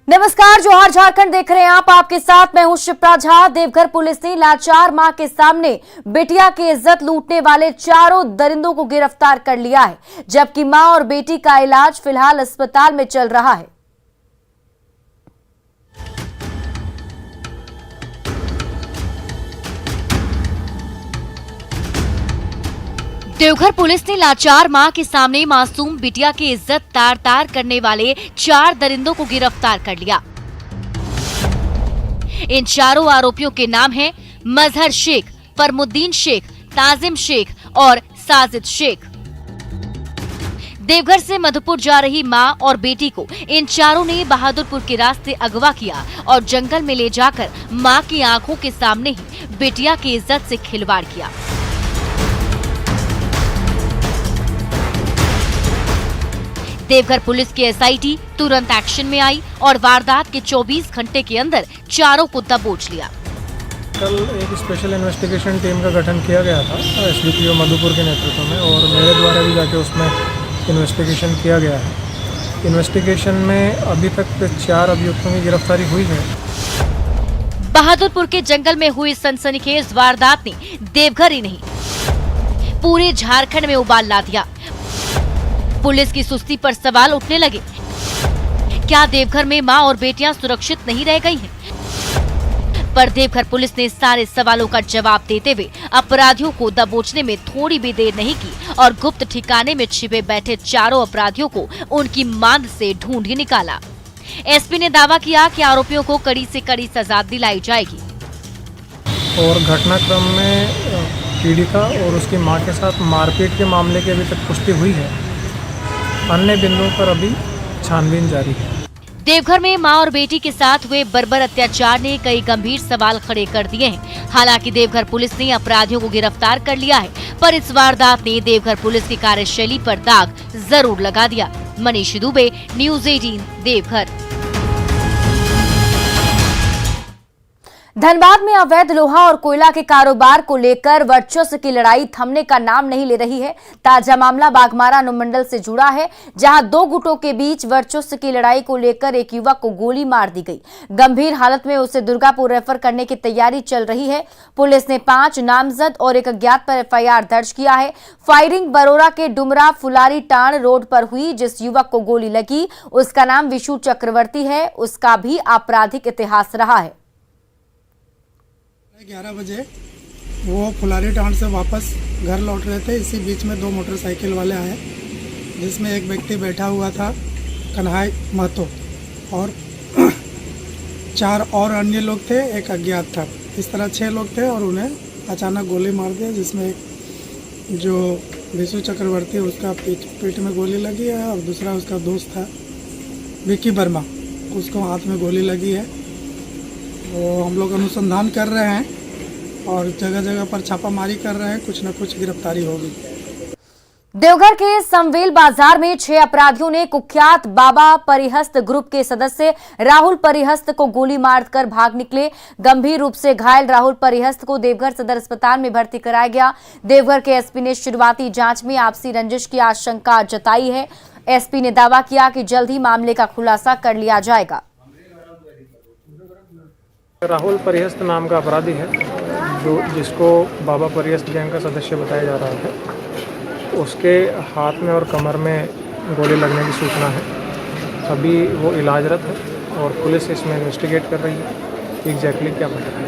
नमस्कार, जोहार झारखंड देख रहे हैं आप। आपके साथ मैं हूं शिप्रा झा। देवघर पुलिस ने लाचार मां के सामने बिटिया की इज्जत लूटने वाले चारों दरिंदों को गिरफ्तार कर लिया है, जबकि मां और बेटी का इलाज फिलहाल अस्पताल में चल रहा है। देवघर पुलिस ने लाचार मां के सामने मासूम बिटिया की इज्जत तार तार करने वाले 4 दरिंदों को गिरफ्तार कर लिया। इन चारों आरोपियों के नाम हैं मजहर शेख, परमुद्दीन शेख, ताजिम शेख और साजिद शेख। देवघर से मधुपुर जा रही मां और बेटी को इन चारों ने बहादुरपुर के रास्ते अगवा किया और जंगल में ले जाकर मां की आंखों के सामने ही बिटिया की इज्जत से खिलवाड़ किया। देवघर पुलिस की एसआईटी तुरंत एक्शन में आई और वारदात के 24 घंटे के अंदर चारों को दबोच लिया। कल एक स्पेशल इन्वेस्टिगेशन टीम का गठन किया गया था एसडीपीओ मधुपुर के नेतृत्व में, और मेरे द्वारा भी जाके उसमें इन्वेस्टिगेशन किया गया है। इन्वेस्टिगेशन में अभी तक 4 अभियुक्तों की गिरफ्तारी हुई है। बहादुरपुर के जंगल में हुई सनसनीखेज वारदात ने देवघर ही नहीं पूरे झारखंड में उबाल ला दिया। पुलिस की सुस्ती पर सवाल उठने लगे। क्या देवघर में मां और बेटियां सुरक्षित नहीं रह गई हैं? पर देवघर पुलिस ने सारे सवालों का जवाब देते हुए अपराधियों को दबोचने में थोड़ी भी देर नहीं की और गुप्त ठिकाने में छिपे बैठे चारों अपराधियों को उनकी मांद से ढूंढ ही निकाला। एसपी ने दावा किया कि आरोपियों को कड़ी से कड़ी सजा दिलाई जाएगी। और घटनाक्रम में पीड़िता और उसकी मां के साथ मारपीट के मामले की अभी तक पुष्टि हुई है। अन्य बिंदुओं पर अभी छानबीन जारी है। देवघर में मां और बेटी के साथ हुए बर्बर अत्याचार ने कई गंभीर सवाल खड़े कर दिए हैं। हालांकि देवघर पुलिस ने अपराधियों को गिरफ्तार कर लिया है, पर इस वारदात ने देवघर पुलिस की कार्यशैली पर दाग जरूर लगा दिया। मनीष दुबे, न्यूज़ 18, देवघर। धनबाद में अवैध लोहा और कोयला के कारोबार को लेकर वर्चस्व की लड़ाई थमने का नाम नहीं ले रही है। ताजा मामला बाघमारा अनुमंडल से जुड़ा है, जहां 2 गुटों के बीच वर्चस्व की लड़ाई को लेकर एक युवक को गोली मार दी गई। गंभीर हालत में उसे दुर्गापुर रेफर करने की तैयारी चल रही है। पुलिस ने 5 नामजद और एक अज्ञात पर एफआईआर दर्ज किया है। फायरिंग बरोरा के डुमरा फुलारी टाण रोड पर हुई। जिस युवक को गोली लगी उसका नाम विशु चक्रवर्ती है। उसका भी आपराधिक इतिहास रहा है। 11 बजे वो फुलारी टाउन से वापस घर लौट रहे थे। इसी बीच में 2 मोटरसाइकिल वाले आए, जिसमें एक व्यक्ति बैठा हुआ था कन्हाई महतो और 4 और अन्य लोग थे, एक अज्ञात था। इस तरह 6 लोग थे और उन्हें अचानक गोली मार दिया, जिसमें एक जो विशु चक्रवर्ती उसका पीठ में गोली लगी है और दूसरा उसका दोस्त था विक्की वर्मा, उसको हाथ में गोली लगी है। वो हम लोग अनुसंधान कर रहे हैं और जगह जगह पर छापामारी कर रहे हैं, कुछ न कुछ गिरफ्तारी होगी। देवघर के समवेल बाजार में 6 अपराधियों ने कुख्यात बाबा परिहस्त ग्रुप के सदस्य राहुल परिहस्त को गोली मारकर भाग निकले। गंभीर रूप से घायल राहुल परिहस्त को देवघर सदर अस्पताल में भर्ती कराया गया। देवघर के एसपी ने शुरुआती जांच में आपसी रंजिश की आशंका जताई है। एसपी ने दावा किया कि जल्द ही मामले का खुलासा कर लिया जाएगा। राहुल परिहस्त नाम का अपराधी है, जिसको बाबा परिहस्त गैंग का सदस्य बताया जा रहा है। उसके हाथ में और कमर में गोली लगने की सूचना है। अभी वो इलाजरत है और पुलिस इसमें इन्वेस्टिगेट कर रही है एग्जैक्टली क्या पता है।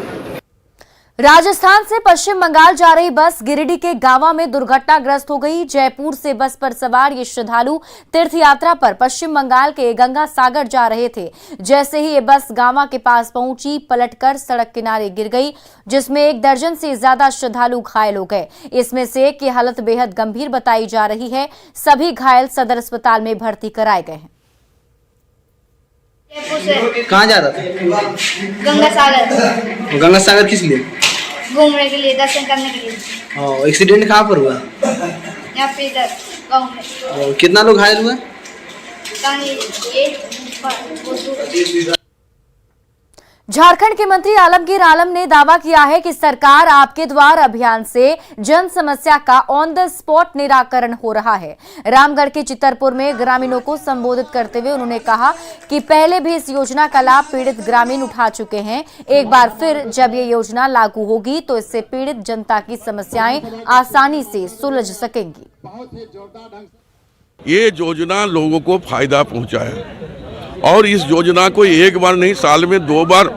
राजस्थान से पश्चिम बंगाल जा रही बस गिरिडीह के गांवा में दुर्घटनाग्रस्त हो गई। जयपुर से बस पर सवार ये श्रद्धालु तीर्थ यात्रा पर पश्चिम बंगाल के गंगा सागर जा रहे थे। जैसे ही ये बस गांवा के पास पहुंची, पलटकर सड़क किनारे गिर गई, जिसमें 1 दर्जन से ज्यादा श्रद्धालु घायल हो गए। इसमें से एक की हालत बेहद गंभीर बताई जा रही है। सभी घायल सदर अस्पताल में भर्ती कराए गए हैं। कहाँ जा रहा था? गंगा सागर। गंगा सागर किस लिए? घूमने के लिए, दर्शन करने के लिए। एक्सीडेंट कहाँ पर हुआ? यहाँ पे इधर गाँव में। कितना लोग घायल हुए? झारखंड के मंत्री आलमगीर आलम ने दावा किया है कि सरकार आपके द्वार अभियान से जन समस्या का ऑन द स्पॉट निराकरण हो रहा है। रामगढ़ के चितरपुर में ग्रामीणों को संबोधित करते हुए उन्होंने कहा कि पहले भी इस योजना का लाभ पीड़ित ग्रामीण उठा चुके हैं। एक बार फिर जब ये योजना लागू होगी तो इससे पीड़ित जनता की समस्याएं आसानी से सुलझ सकेंगी। ये योजना लोगों को फायदा पहुंचाए और इस योजना को एक बार नहीं साल में 2 बार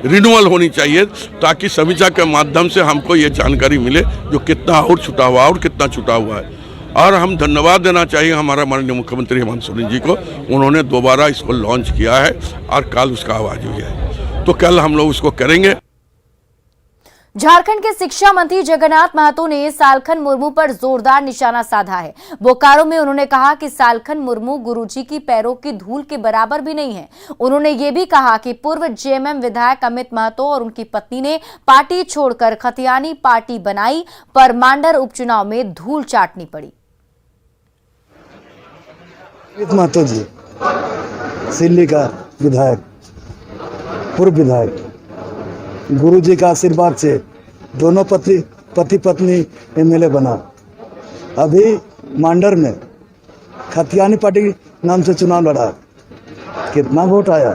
रिन्यूअल होनी चाहिए, ताकि समीक्षा के माध्यम से हमको ये जानकारी मिले जो कितना और छुटा हुआ और कितना छुटा हुआ है। और हम धन्यवाद देना चाहिए हमारा माननीय मुख्यमंत्री हेमंत सोरेन जी को, उन्होंने दोबारा इसको लॉन्च किया है और कल उसका आवाज हुई है, तो कल हम लोग उसको करेंगे। झारखंड के शिक्षा मंत्री जगन्नाथ महतो ने सालखन मुर्मू पर जोरदार निशाना साधा है। बोकारो में उन्होंने कहा कि सालखन मुर्मू गुरुजी की पैरों की धूल के बराबर भी नहीं है। उन्होंने ये भी कहा कि पूर्व जेएमएम विधायक अमित महतो और उनकी पत्नी ने पार्टी छोड़कर खतियानी पार्टी बनाई, पर मांडर उपचुनाव में धूल चाटनी पड़ी। अमित महतो जी सिल्ली का विधायक, पूर्व विधायक, गुरुजी का आशीर्वाद से दोनों पति पत्नी एमएलए बना। अभी मांडर में खतियानी पार्टी नाम से चुनाव लड़ा, कितना वोट आया?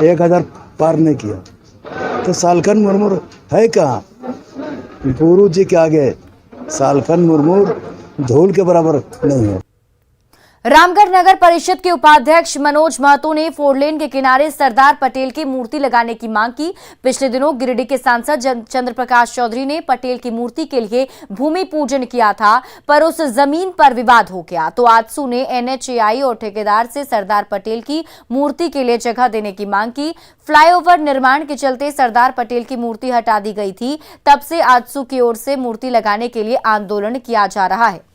1000 पार नहीं किया। तो सालखन मुर्मू है कहाँ? गुरुजी के आगे सालखन मुर्मू धूल के बराबर नहीं है। रामगढ़ नगर परिषद के उपाध्यक्ष मनोज महतो ने 4 लेन के किनारे सरदार पटेल की मूर्ति लगाने की मांग की। पिछले दिनों गिरिडीह के सांसद चंद्र प्रकाश चौधरी ने पटेल की मूर्ति के लिए भूमि पूजन किया था, पर उस जमीन पर विवाद हो गया तो आजसू ने एनएचएआई और ठेकेदार से सरदार पटेल की मूर्ति के लिए जगह देने की मांग की। फ्लाईओवर निर्माण के चलते सरदार पटेल की मूर्ति हटा दी गई थी, तब से आजसू की ओर से मूर्ति लगाने के लिए आंदोलन किया जा रहा है।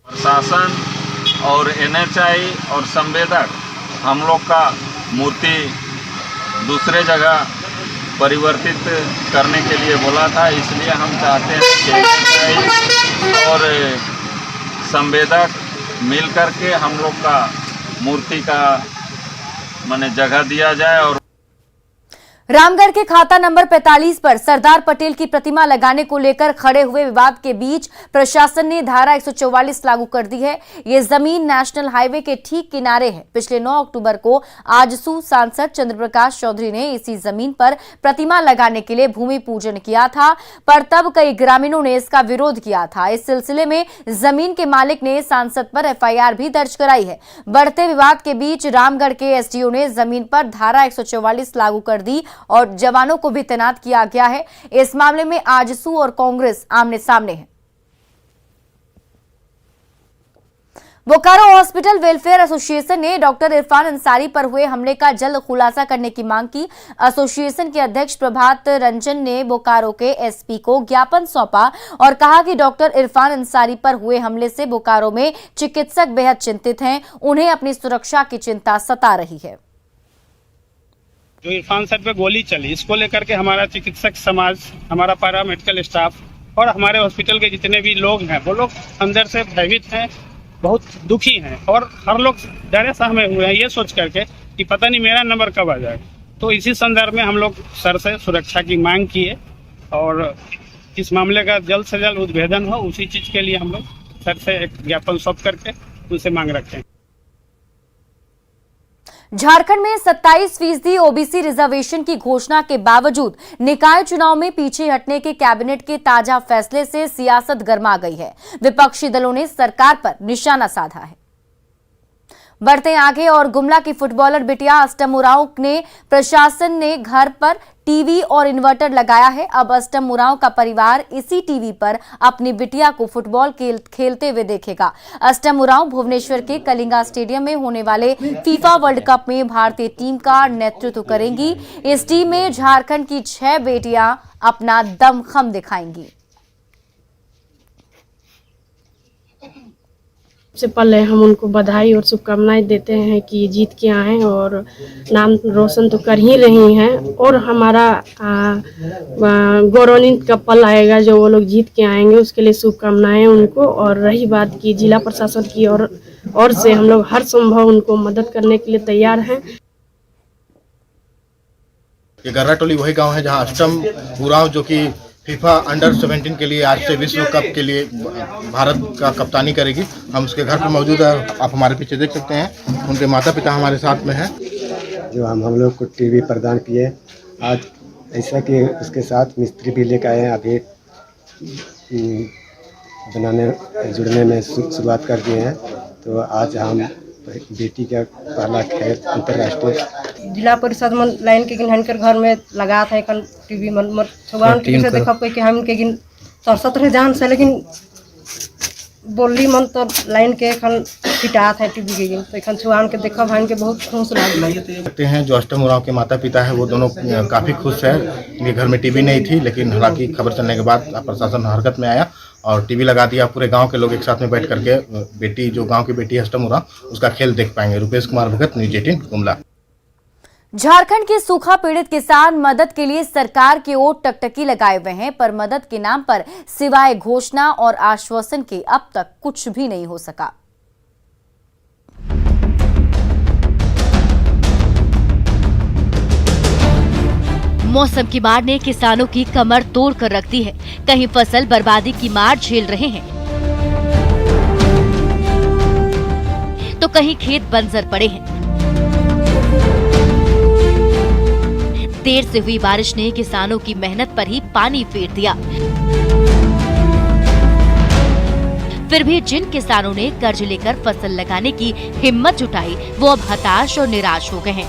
प्रशासन और एनएचआई और संवेदक हम लोग का मूर्ति दूसरे जगह परिवर्तित करने के लिए बोला था, इसलिए हम चाहते हैं कि एनएचआई और संवेदक मिल करके हम लोग का मूर्ति का माने जगह दिया जाए। और रामगढ़ के खाता नंबर 45 पर सरदार पटेल की प्रतिमा लगाने को लेकर खड़े हुए विवाद के बीच प्रशासन ने धारा 144 लागू कर दी है। ये जमीन नेशनल हाईवे के ठीक किनारे है। पिछले 9 अक्टूबर को आजसू सांसद चंद्र प्रकाश चौधरी ने इसी जमीन पर प्रतिमा लगाने के लिए भूमि पूजन किया था, पर तब कई ग्रामीणों ने इसका विरोध किया था। इस सिलसिले में जमीन के मालिक ने सांसद पर एफआईआर भी दर्ज कराई है। बढ़ते विवाद के बीच रामगढ़ के एसडीओ ने जमीन पर धारा 144 लागू कर दी और जवानों को भी तैनात किया गया है। इस मामले में आजसू और कांग्रेस आमने सामने है। बोकारो हॉस्पिटल वेलफेयर एसोसिएशन ने डॉक्टर इरफान अंसारी पर हुए हमले का जल्द खुलासा करने की मांग की। एसोसिएशन के अध्यक्ष प्रभात रंजन ने बोकारो के एसपी को ज्ञापन सौंपा और कहा कि डॉक्टर इरफान अंसारी पर हुए हमले से बोकारो में चिकित्सक बेहद चिंतित हैं। उन्हें अपनी सुरक्षा की चिंता सता रही है। जो इरफान सर पे गोली चली, इसको लेकर के हमारा चिकित्सक समाज, हमारा पैरा मेडिकल स्टाफ और हमारे हॉस्पिटल के जितने भी लोग हैं वो लोग अंदर से भयभीत हैं, बहुत दुखी हैं और हर लोग डरे सहमे हुए हैं ये सोच करके कि पता नहीं मेरा नंबर कब आ जाए। तो इसी संदर्भ में हम लोग सर से सुरक्षा की मांग किए और इस मामले का जल्द से जल्द उद्भेदन हो, उसी चीज़ के लिए हम लोग सर से एक ज्ञापन सौंप करके उनसे मांग रखते हैं। झारखंड में 27% ओबीसी रिजर्वेशन की घोषणा के बावजूद निकाय चुनाव में पीछे हटने के कैबिनेट के ताजा फैसले से सियासत गर्मा गई है। विपक्षी दलों ने सरकार पर निशाना साधा है। बढ़ते आगे और गुमला की फुटबॉलर बिटिया अष्टम उरांव ने प्रशासन ने घर पर टीवी और इन्वर्टर लगाया है। अब अष्टम उरांव का परिवार इसी टीवी पर अपनी बिटिया को फुटबॉल खेलते हुए देखेगा। अष्टम उरांव भुवनेश्वर के कलिंगा स्टेडियम में होने वाले फीफा वर्ल्ड कप में भारतीय टीम का नेतृत्व करेंगी। इस टीम में झारखंड की 6 बेटियां अपना दमखम दिखाएंगी। सबसे पहले हम उनको बधाई और शुभकामनाएं देते हैं कि जीत के आए और नाम रोशन तो कर ही रही हैं और हमारा गौरवान्वित का पल आएगा जो वो लोग जीत के आएंगे, उसके लिए शुभकामनाएं उनको। और रही बात की जिला प्रशासन की ओर से हम लोग हर संभव उनको मदद करने के लिए तैयार हैं। ये गर्रा टोली वही गांव है जहां अष्टम उरांव जो कि फीफा अंडर 17 के लिए आज से विश्व कप के लिए भारत का कप्तानी करेगी, हम उसके घर पर मौजूद है। आप हमारे पीछे देख सकते हैं, उनके माता पिता हमारे साथ में हैं। जो हम लोग को टीवी प्रदान किए, आज ऐसा कि उसके साथ मिस्त्री भी लेकर आए हैं, अभी जुड़ने में शुरुआत कर दिए हैं। तो आज हम बेटी का पहला खेल अंतर्राष्ट्रीय जिला परिषद में लाइन के गिन हनकर घर में लगा था एक टीवी मन छुआन टीवी से देखा कोई कि हम के गिन सरसत रहे जान से, लेकिन बोली मन तो लाइन के खन फिटा था टीवी के गिन, तो एखन छुआन के देखा भान के बहुत खुश लगते हैं। जो अष्टम उरांव के माता पिता है वो दोनों काफ़ी खुश है। इनके घर में टीवी नहीं थी, लेकिन हालांकि खबर चलने के बाद प्रशासन हरकत में आया और टीवी लगा दिया। पूरे गांव के लोग एक साथ में बैठ करके बेटी, जो गांव की बेटी अष्टम उरांव, उसका खेल देख पाएंगे। रुपेश कुमार भगत, न्यूज़ 18 गुमला। झारखंड के सूखा पीड़ित किसान मदद के लिए सरकार की ओर टकटकी लगाए हुए हैं, पर मदद के नाम पर सिवाय घोषणा और आश्वासन के अब तक कुछ भी नहीं हो सका। मौसम की मार ने किसानों की कमर तोड़ कर रख दी है। कहीं फसल बर्बादी की मार झेल रहे हैं, तो कहीं खेत बंजर पड़े हैं। देर से हुई बारिश ने किसानों की मेहनत पर ही पानी फेर दिया। फिर भी जिन किसानों ने कर्ज लेकर फसल लगाने की हिम्मत जुटाई, वो अब हताश और निराश हो गए हैं,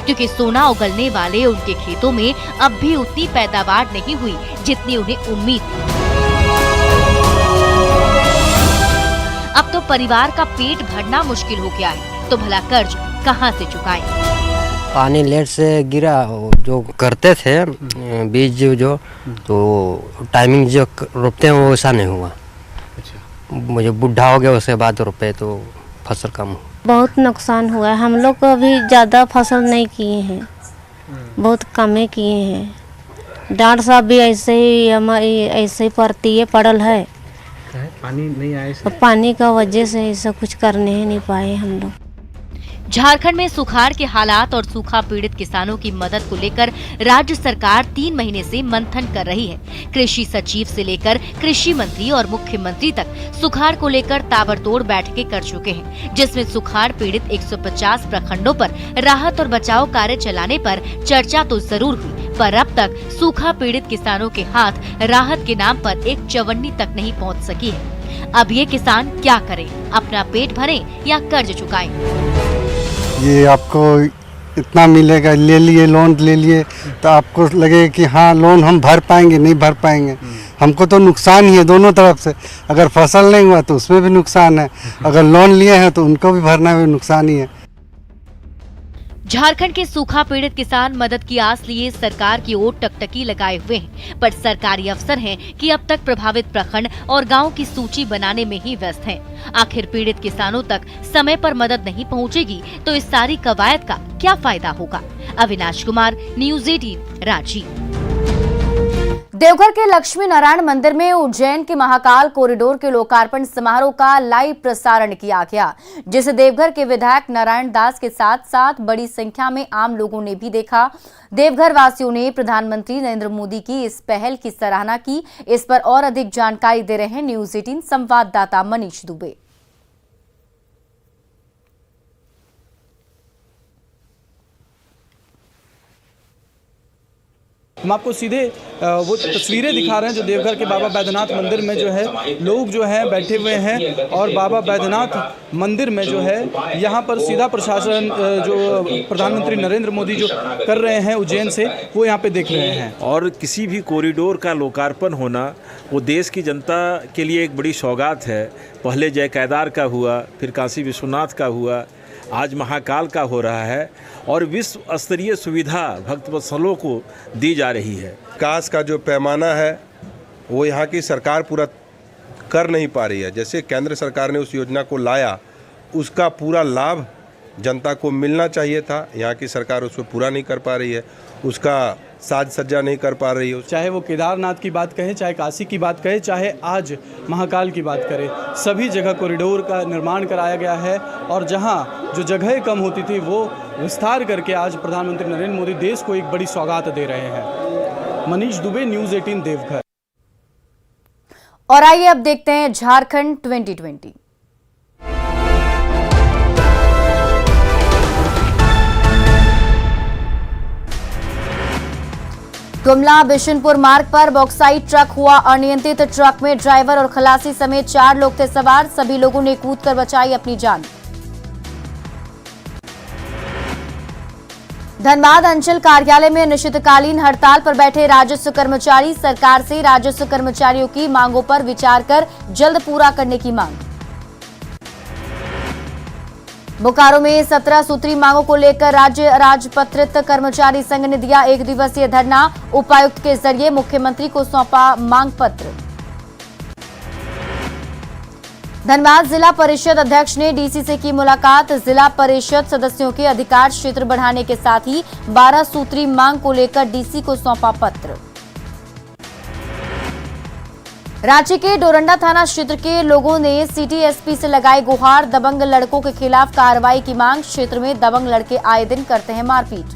क्योंकि सोना उगलने वाले उनके खेतों में अब भी उतनी पैदावार नहीं हुई जितनी उन्हें उम्मीद थी। अब तो परिवार का पेट भरना मुश्किल हो गया है, तो भला कर्ज कहां से चुकाएं? पानी लेट से गिरा, जो करते थे बीज जो तो टाइमिंग जो रोपते हैं वो ऐसा नहीं हुआ। मुझे बुढ़ा हो गया, उसके बाद रोपे तो फसल कम हुआ। बहुत नुकसान हुआ है। हम लोग को अभी ज़्यादा फसल नहीं किए हैं, बहुत कम ही किए हैं। डांट साहब भी ऐसे ही पड़ती है, पड़ल है, पानी नहीं आया, पानी का वजह से ऐसा कुछ करने ही नहीं पाए हम लोग। झारखंड में सुखाड़ के हालात और सूखा पीड़ित किसानों की मदद को लेकर राज्य सरकार 3 महीने से मंथन कर रही है। कृषि सचिव से लेकर कृषि मंत्री और मुख्यमंत्री तक सुखाड़ को लेकर ताबड़तोड़ बैठकें कर चुके हैं, जिसमें सुखाड़ पीड़ित 150 प्रखंडों पर राहत और बचाव कार्य चलाने पर चर्चा तो जरूर हुई, पर अब तक सूखा पीड़ित किसानों के हाथ राहत के नाम पर एक चवन्नी तक नहीं पहुँच सकी है। अब ये किसान क्या करें? अपना पेट भरें या कर्ज चुकाएं? ये आपको इतना मिलेगा, ले लिए लोन ले लिए तो आपको लगेगा कि हाँ लोन हम भर पाएंगे, नहीं भर पाएंगे। हमको तो नुकसान ही है दोनों तरफ से। अगर फसल नहीं हुआ तो उसमें भी नुकसान है, अगर लोन लिए हैं तो उनको भी भरना भी नुकसान ही है। झारखंड के सूखा पीड़ित किसान मदद की आस लिए सरकार की ओर टकटकी लगाए हुए हैं, पर सरकारी अफसर हैं कि अब तक प्रभावित प्रखंड और गांव की सूची बनाने में ही व्यस्त हैं। आखिर पीड़ित किसानों तक समय पर मदद नहीं पहुंचेगी तो इस सारी कवायद का क्या फायदा होगा? अविनाश कुमार, न्यूज़ 18 रांची। देवघर के लक्ष्मी नारायण मंदिर में उज्जैन के महाकाल कॉरिडोर के लोकार्पण समारोह का लाइव प्रसारण किया गया, जिसे देवघर के विधायक नारायण दास के साथ साथ बड़ी संख्या में आम लोगों ने भी देखा। देवघर वासियों ने प्रधानमंत्री नरेंद्र मोदी की इस पहल की सराहना की। इस पर और अधिक जानकारी दे रहे हैं न्यूज़ 18 संवाददाता मनीष दुबे। हम आपको सीधे वो तस्वीरें दिखा रहे हैं जो देवघर के बाबा बैद्यनाथ मंदिर में जो है लोग जो हैं बैठे हुए हैं, और बाबा बैद्यनाथ मंदिर में जो है यहाँ पर सीधा प्रशासन जो प्रधानमंत्री नरेंद्र मोदी जो कर रहे हैं उज्जैन से, वो यहाँ पे देख रहे हैं। और किसी भी कॉरिडोर का लोकार्पण होना वो देश की जनता के लिए एक बड़ी सौगात है। पहले जय केदार का हुआ, फिर काशी विश्वनाथ का हुआ, आज महाकाल का हो रहा है, और विश्व स्तरीय सुविधा भक्तवत्सलों को दी जा रही है। विकास का जो पैमाना है वो यहाँ की सरकार पूरा कर नहीं पा रही है। जैसे केंद्र सरकार ने उस योजना को लाया, उसका पूरा लाभ जनता को मिलना चाहिए था, यहाँ की सरकार उसको पूरा नहीं कर पा रही है, उसका साज सज्जा नहीं कर पा रही है। चाहे वो केदारनाथ की बात कहें, चाहे काशी की बात कहें, चाहे आज महाकाल की बात करें, सभी जगह कॉरिडोर का निर्माण कराया गया है और जहां जो जगहें कम होती थी वो विस्तार करके आज प्रधानमंत्री नरेंद्र मोदी देश को एक बड़ी सौगात दे रहे हैं। मनीष दुबे, न्यूज़ 18 देवघर। और आइए अब देखते हैं झारखंड 2020। गुमला बिशनपुर मार्ग पर बॉक्साइट ट्रक हुआ अनियंत्रित। ट्रक में ड्राइवर और खलासी समेत 4 लोग थे सवार। सभी लोगों ने कूदकर बचाई अपनी जान। धनबाद अंचल कार्यालय में अनिश्चितकालीन हड़ताल पर बैठे राजस्व कर्मचारी। सरकार से राजस्व कर्मचारियों की मांगों पर विचार कर जल्द पूरा करने की मांग। बोकारो में 17 सूत्री मांगों को लेकर राज्य राजपत्रित कर्मचारी संघ ने दिया 1 दिवसीय धरना। उपायुक्त के जरिए मुख्यमंत्री को सौंपा मांग पत्र। धनबाद जिला परिषद अध्यक्ष ने डीसी से की मुलाकात। जिला परिषद सदस्यों के अधिकार क्षेत्र बढ़ाने के साथ ही 12 सूत्री मांग को लेकर डीसी को सौंपा पत्र। रांची के डोरंडा थाना क्षेत्र के लोगों ने सिटी एसपी से लगाई गुहार। दबंग लड़कों के खिलाफ कार्रवाई की मांग। क्षेत्र में दबंग लड़के आए दिन करते हैं मारपीट।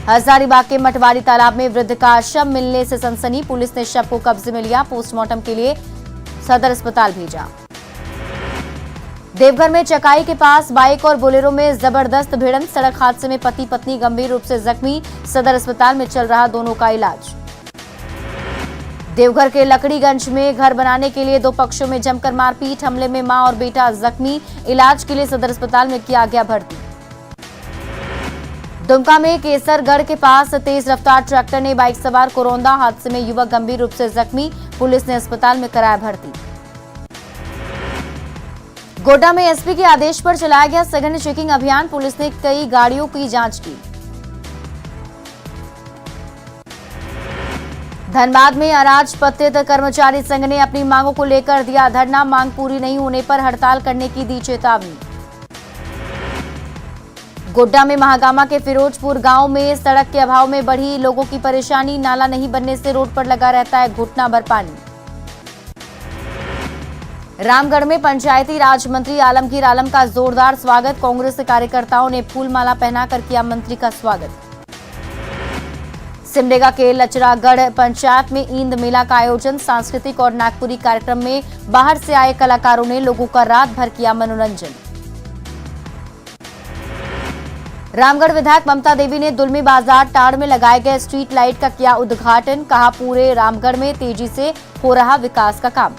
हजारीबाग के मटवारी तालाब में वृद्ध का शव मिलने से सनसनी। पुलिस ने शव को कब्जे में लिया, पोस्टमार्टम के लिए सदर अस्पताल भेजा। देवघर में चकाई के पास बाइक और बोलेरो में जबरदस्त भिड़ंत। सड़क हादसे में पति पत्नी गंभीर रूप से जख्मी। सदर अस्पताल में चल रहा दोनों का इलाज। देवघर के लकड़ीगंज में घर बनाने के लिए 2 पक्षों में जमकर मारपीट। हमले में मां और बेटा जख्मी। इलाज के लिए सदर अस्पताल में किया गया भर्ती। दुमका में केसरगढ़ के पास तेज रफ्तार ट्रैक्टर ने बाइक सवार को रौंदा। हादसे में युवक गंभीर रूप से जख्मी। पुलिस ने अस्पताल में कराया भर्ती। गोड्डा में एसपी के आदेश पर चलाया गया सघन चेकिंग अभियान। पुलिस ने कई गाड़ियों की जांच की। धनबाद में अराजपत्रित कर्मचारी संघ ने अपनी मांगों को लेकर दिया धरना। मांग पूरी नहीं होने पर हड़ताल करने की दी चेतावनी। गोड्डा में महागामा के फिरोजपुर गांव में सड़क के अभाव में बढ़ी लोगों की परेशानी। नाला नहीं बनने से रोड पर लगा रहता है घुटना भर पानी। रामगढ़ में पंचायती राज मंत्री आलमगीर आलम का जोरदार स्वागत। कांग्रेस कार्यकर्ताओं ने फूलमाला पहनाकर किया मंत्री का स्वागत। सिमडेगा के लचरागढ़ पंचायत में ईंद मेला का आयोजन। सांस्कृतिक और नागपुरी कार्यक्रम में बाहर से आए कलाकारों ने लोगों का रात भर किया मनोरंजन। रामगढ़ विधायक ममता देवी ने दुलमी बाजार टाड़ में लगाए गए स्ट्रीट लाइट का किया उद्घाटन। कहा पूरे रामगढ़ में तेजी से हो रहा विकास का काम।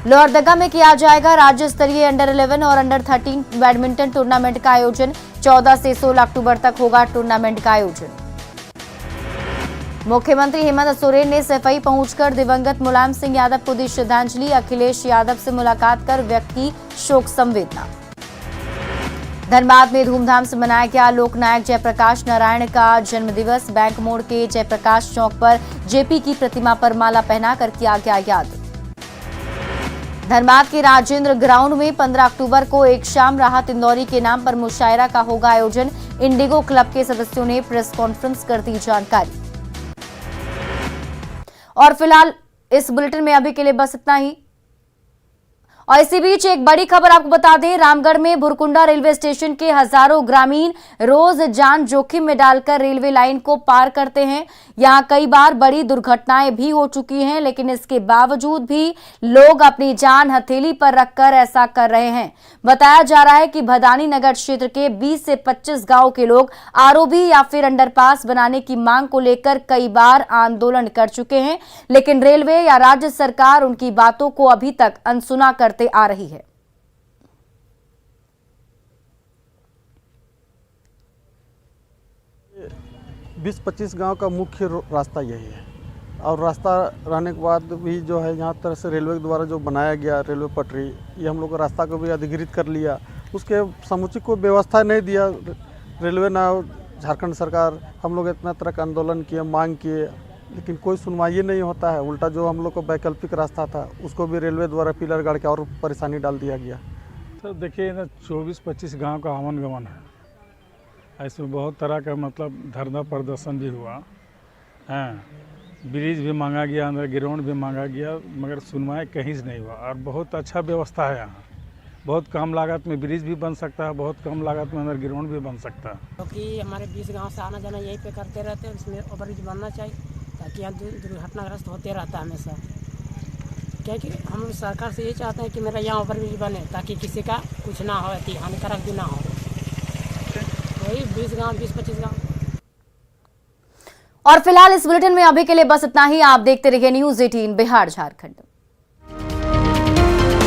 लोहरदगा में किया जाएगा राज्य स्तरीय अंडर 11 और अंडर 13 बैडमिंटन टूर्नामेंट का आयोजन। 14 से 16 अक्टूबर तक होगा टूर्नामेंट का आयोजन। मुख्यमंत्री हेमंत सोरेन ने सफाई पहुंचकर दिवंगत मुलायम सिंह यादव को दी श्रद्धांजलि। अखिलेश यादव से मुलाकात कर व्यक्त की शोक संवेदना। धनबाद में धूमधाम से मनाया गया लोकनायक जयप्रकाश नारायण का जन्मदिवस। बैंक मोड़ के जयप्रकाश चौक पर जेपी की प्रतिमा पर माला पहनाकर किया गया याद। धनबाद के राजेंद्र ग्राउंड में 15 अक्टूबर को एक शाम राहत इंदौरी के नाम पर मुशायरा का होगा आयोजन। इंडिगो क्लब के सदस्यों ने प्रेस कॉन्फ्रेंस कर दी जानकारी। और फिलहाल इस बुलेटिन में अभी के लिए बस इतना ही। और इसी बीच एक बड़ी खबर आपको बता दें, रामगढ़ में भुरकुंडा रेलवे स्टेशन के हजारों ग्रामीण रोज जान जोखिम में डालकर रेलवे लाइन को पार करते हैं। यहां कई बार बड़ी दुर्घटनाएं भी हो चुकी हैं, लेकिन इसके बावजूद भी लोग अपनी जान हथेली पर रखकर ऐसा कर रहे हैं। बताया जा रहा है कि भदानी नगर क्षेत्र के 20 से 25 गांव के लोग आरओबी या फिर अंडरपास बनाने की मांग को लेकर कई बार आंदोलन कर चुके हैं, लेकिन रेलवे या राज्य सरकार उनकी बातों को अभी तक अनसुना करते आ रही है। 20-25 गांव का मुख्य रास्ता यही है और रास्ता रहने के बाद भी जो है यहाँ तरह से रेलवे द्वारा जो बनाया गया रेलवे पटरी, ये हम लोग को रास्ता को भी अधिग्रहित कर लिया। उसके समुचित को व्यवस्था नहीं दिया रेलवे ना झारखंड सरकार। हम लोग इतना तरह का आंदोलन किए, मांग किए, लेकिन कोई सुनवाई नहीं होता है। उल्टा जो हम लोग को वैकल्पिक रास्ता था उसको भी रेलवे द्वारा पिलर गाड़ के और परेशानी डाल दिया गया। तो देखिए ना 24-25 गांव का आवन गमन है, ऐसे बहुत तरह का मतलब धरना प्रदर्शन भी हुआ है, ब्रिज भी मांगा गया, अंदर ग्राउंड भी मांगा गया, मगर सुनवाई कहीं से नहीं हुआ। और बहुत अच्छा व्यवस्था है यहाँ, बहुत कम लागत में ब्रिज भी बन सकता है, बहुत कम लागत में अंदर ग्राउंड भी बन सकता है। क्योंकि हमारे 20 गांव से आना जाना यहीं पे करते रहते हैं, इसमें ओवरब्रिज बनना चाहिए ताकि यहाँ दुर्घटनाग्रस्त होते रहता है हमेशा। क्योंकि हम सरकार से ये चाहते हैं कि मेरा यहाँ ओवरब्रिज बने ताकि किसी का कुछ ना हो, हानिकारक भी ना हो। वही 20 गाँव 20-25 गाँव। और फिलहाल इस बुलेटिन में अभी के लिए बस इतना ही। आप देखते रहिए न्यूज़ 18 बिहार झारखंड।